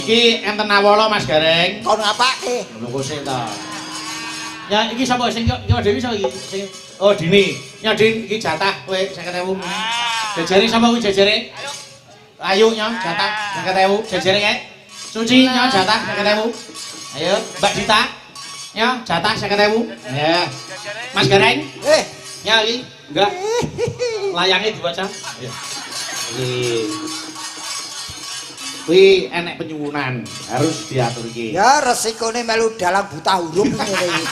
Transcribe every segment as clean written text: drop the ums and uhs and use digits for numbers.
Iki enten awala Mas Gareng. Kon ngapake? Lho kok sik ta. Ya iki sapa sing iki Dewi sapa iki? Sing oh Dini. Ya Din iki jatah kowe 50.000. Jejere sapa kuwi jejere? Ayo nya jatah 50.000 jejere kae. Suci nya jatah 50.000. Ayo Mbak Dita. Ya jatah 50.000. Ya. Mas Gareng. Ya iki enggak. Layangnya diwaca. Ya. Kuwi enek penyuwunan, harus diatur iki. Ya resikone melu dalang buta huruf ngene iki.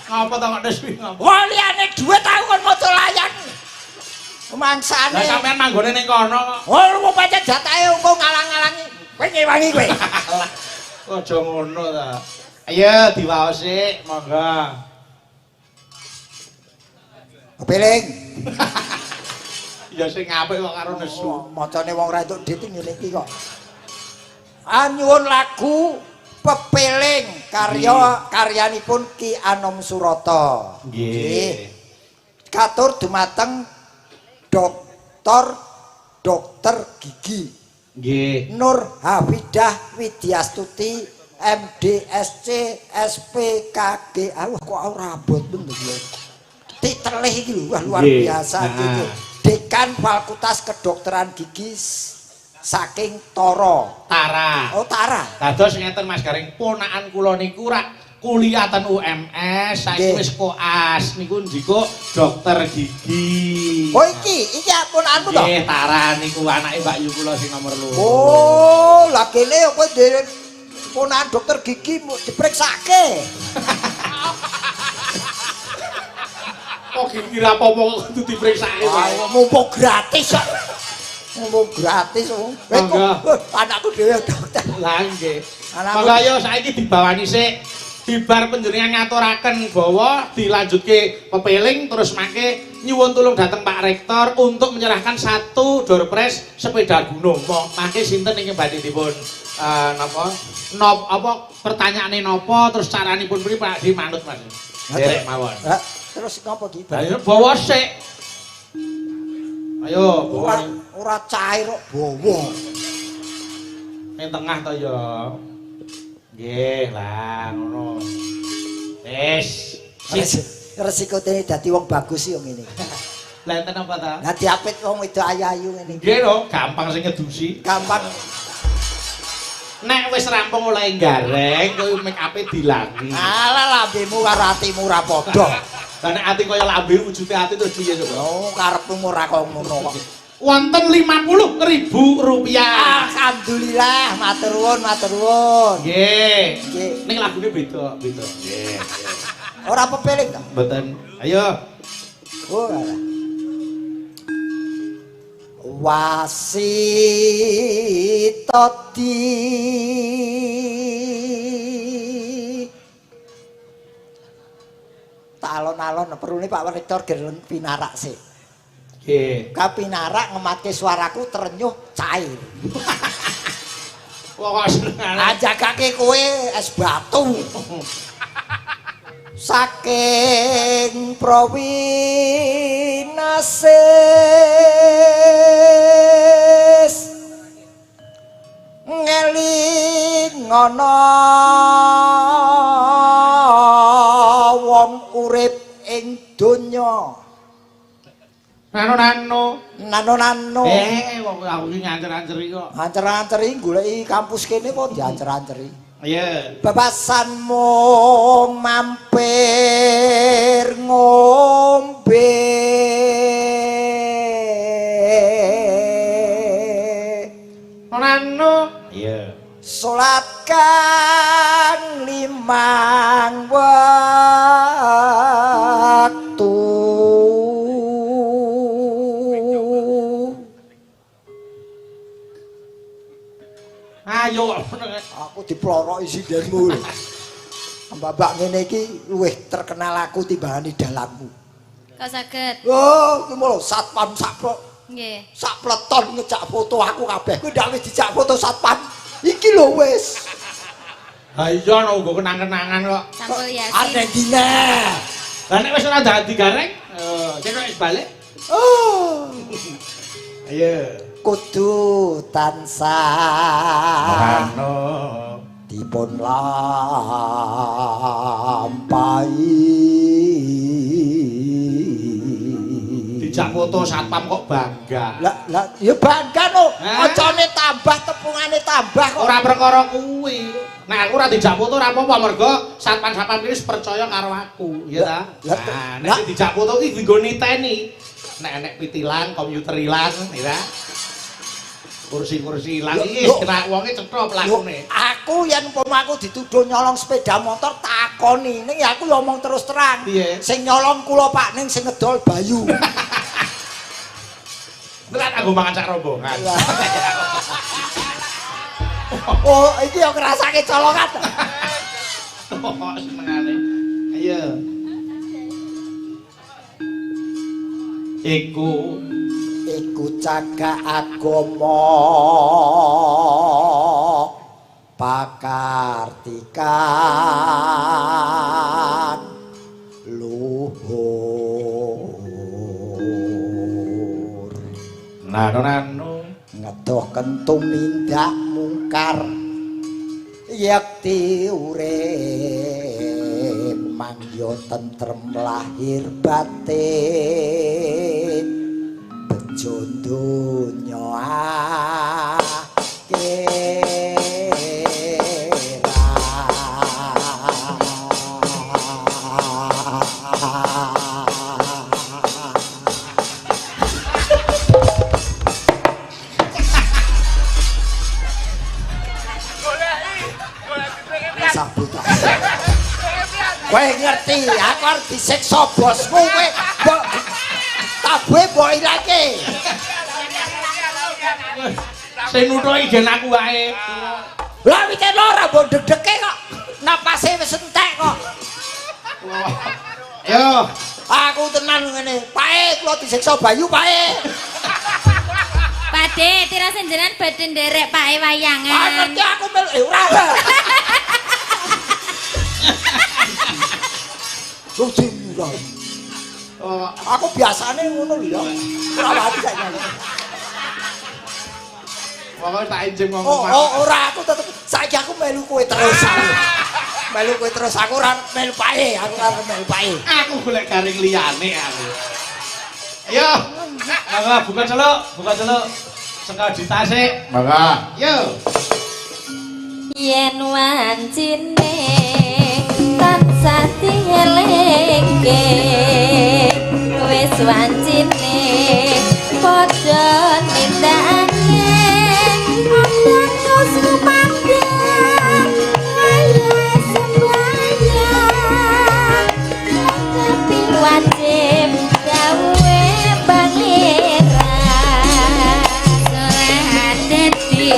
Ngapa to kok Deswi ngapa? Wah liyane dhuwit aku kon maca layang. Mangsane. Lah sampean manggone ning kono kok. Oh lu pancen jatahe engko ngalang-alangi. Kowe ngewangi kowe. Aja ngono ta. Ayo diwaos sik, monggo. Kepiling. Ya sing apik kok karo nesu. Macane wong ra entuk dit ngene iki kok. Anyuwun lagu Pepiling karyanipun Ki Anom Surata. Nggih. Katur dumateng dokter gigi. Nggih. Nur Hafidah Widyastuti MDSC SPKG. Kok ora abot ben lho. Titelih iki lho luar biasa iki. Dekan Fakultas Kedokteran Gigi saking Tara. Oh Tara. Dados ngeten Mas Gareng, ponakan kula niku rak kuliah ten UMS, saiki wis koas niku njiko dokter gigi. Oh iki ponakanmu to? Nggih, Tara niku anake Mbak Yu kula sing nomor 2. Oh, lah kene kowe dhewe ponakan dokter gigi dipriksake. Kok gigi ra apa-apa kudu dipriksake. Mumpung gratis kok. Mumpung gratis. Anakku dhewe dokter. Lah nggih. Monggo ayo saiki dibawani sik. Dibar panjenengan ngaturaken bahwa dilanjutke pepiling terus mangke nyuwun tulung dateng Pak Rektor untuk menyerahkan 1 door prize sepeda gunung. Mangke sinten ingkang badhe dipun apa pertanyaane napa terus caranipun pripun Pak dimanut Mas. Derek mawon. Terus ngopo iki? Ayo bawa sik. Ayo, bawa. Ora cair kok bawa. Ning tengah to ya. Nggih, lah ngono. Wis. Resiko dene dadi wong bagus yo ngene. Lah enten apa ta? Lah diapit wong wedok ayu-ayu ngene. Nggih lho, gampang sing ngedusi. Gampang. Nek wis rampung oleh gareng, kowe make up-e dilangi. Alah lambemu karo atimu ora padha. Lah nek ati kaya lambe wujude ati terus piye coba? Oh, karepmu ora kok ngono kok. Wonten 50.000 rupiah. Alhamdulillah, matur nuwun, matur nuwun. Nggih. Nggih. Ning lagune beda. Nggih. Ora pepiling to? Mboten. Ayo. Oh, alah. Wasitati talon-alon perune Pak Rektor gelem pinarak sik. Nggih. Kapinarak ngematke suaraku terenyuh cair. Wah, kok senengane. Ajagake kowe es batu. Saking Prawinasis ngeling ana wong urip ing donya. Nano. Wong aku iki ngancer-anceri kok. ancer-anceri goleki kampus kene kok diancer-anceri. Iya. Bebasanmu mampir ngombe Nano. Iya. salat kang 5 waktu ayo aku diploroki sindenmu. Mbak ngene iki luwih terkenal aku timbangane dalammu. Kok saged? Oh, kuwi lho satpam Nggih. sak pleton ngejak foto aku kabeh. Kuwi ndak wis dijak foto satpam. Iki lho wis. Ha iya ana uga kenang-kenangan kok. Sampul Yasin. Argentina. Lah nek wis ora dadi gareng, cek wis balik. Oh. Ayo. kudu tansah Mano dipun lampahi dijak foto satpam kok bangga. Lah ya bangga no. Hah? Ocone tambah tepungane tambah kok. Ora perkara kuwi. Nek aku ora dijak foto ora apa-apa mergo satpam-satpam iki percaya karo aku, ya ta? Lah, Nah, nek dijak foto iki dienggo niteni. Nek enek pitilan, komputer ilang, ya ta? Kursi-kursi ilang iki kena wonge cetha pelakune. Aku yen umpama aku dituduh nyolong sepeda motor takoni. Ning ya aku ya omong terus terang. Piye? Sing nyolong kula Pak Ning sing ngedol Bayu. Telat aku mangan sak rombongan. Oh, iki ya ngrasake colongan. Oh, senengane. Ayo. Iku Cagak agama pakartikan luhur nano ngedoh kentung mindak mungkar yakti urip mangyo tentrem lahir batin bejo donya kowe ngerti aku arep disiksa bosmu kowe tabuhe mbok ilake sing nutuhi gen aku wae lah wite ora mbok deg-dege kok napase wis entek kok yo aku tenan ngene pae kula disiksa Bayu pae Pade, tira senjeran badhe nderek pake wayangan. ngerti aku mel ora aku biasane ngono lho ya. Ora wati saiki. Pokoke tak enjing ngomong. Ora aku tetep saiki aku melu kowe terus aku. Melu kowe terus aku ora melu pae, aku ora melu pae. Aku golek garing liyane aku. Ayo. Mangga buka celuk. Sengko ditase. Mangga. Yo. Yen wancine tansah dielingke wis wancine padha nindakake padha kusu pandang ayo sembayang tapi wajib gawe pangeran soleh dadi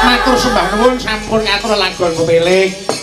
Matur sembah nuwun sampun ngatur langkon kepeling.